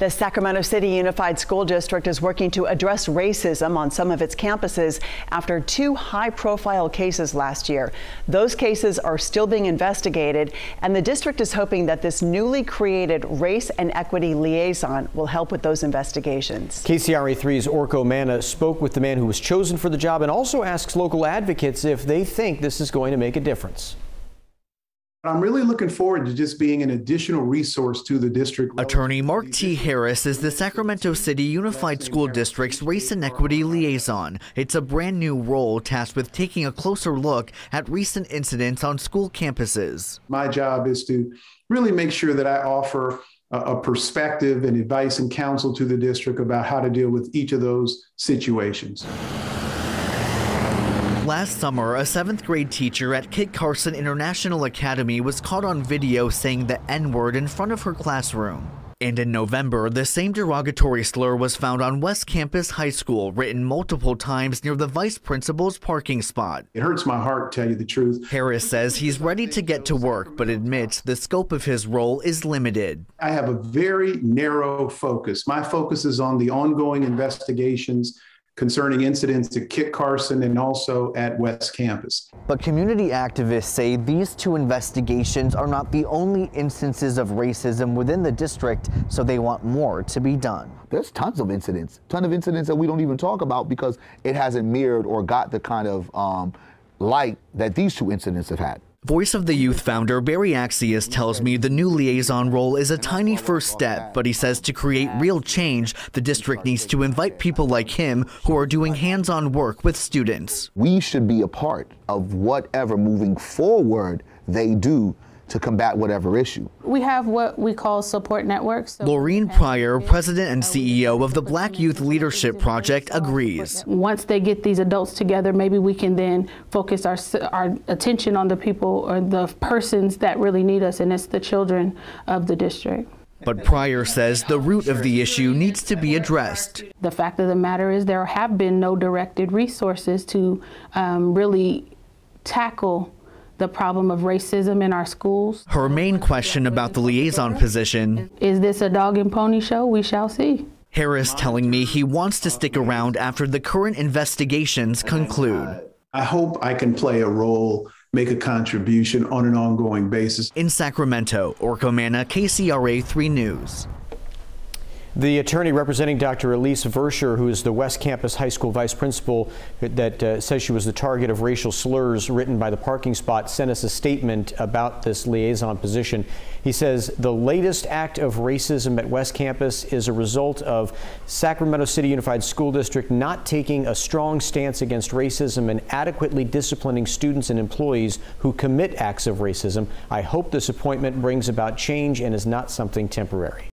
The Sacramento City Unified School District is working to address racism on some of its campuses after 2 high-profile cases last year. Those cases are still being investigated, and the district is hoping that this newly created Race and Equity Liaison will help with those investigations. KCRA 3's Orko Manna spoke with the man who was chosen for the job and also asks local advocates if they think this is going to make a difference. I'm really looking forward to just being an additional resource to the district. Attorney Mark T. Harris is the Sacramento City Unified School District's Race and Equity Liaison. It's a brand new role tasked with taking a closer look at recent incidents on school campuses. My job is to really make sure that I offer a perspective and advice and counsel to the district about how to deal with each of those situations. Last summer, a 7th grade teacher at Kit Carson International Academy was caught on video saying the N-word in front of her classroom. And in November, the same derogatory slur was found on West Campus High School, written multiple times near the vice principal's parking spot. It hurts my heart, to tell you the truth. Harris says he's ready to get to work, but admits the scope of his role is limited. I have a very narrow focus. My focus is on the ongoing investigations concerning incidents at Kit Carson and also at West Campus. But community activists say these 2 investigations are not the only instances of racism within the district, so they want more to be done. There's tons of incidents that we don't even talk about because it hasn't mirrored or got the kind of light that these 2 incidents have had. Voice of the Youth founder Barry Axius tells me the new liaison role is a tiny first step, but he says to create real change, the district needs to invite people like him who are doing hands-on work with students. We should be a part of whatever moving forward they do to combat whatever issue. We have what we call support networks. Laureen Pryor, president and CEO of the Black Youth Leadership Project, agrees. Once they get these adults together, maybe we can then focus our attention on the people or the persons that really need us, and it's the children of the district. But Pryor says the root of the issue needs to be addressed. The fact of the matter is there have been no directed resources to really tackle the problem of racism in our schools. Her main question about the liaison position: is this a dog and pony show? We shall see. Harris telling me he wants to stick around after the current investigations conclude. I hope I can play a role, make a contribution on an ongoing basis. In Sacramento, Orko Manna, KCRA 3 News. The attorney representing Dr. Elise Verscher, who is the West Campus High School vice principal that says she was the target of racial slurs written by the parking spot, sent us a statement about this liaison position. He says the latest act of racism at West Campus is a result of Sacramento City Unified School District not taking a strong stance against racism and adequately disciplining students and employees who commit acts of racism. I hope this appointment brings about change and is not something temporary.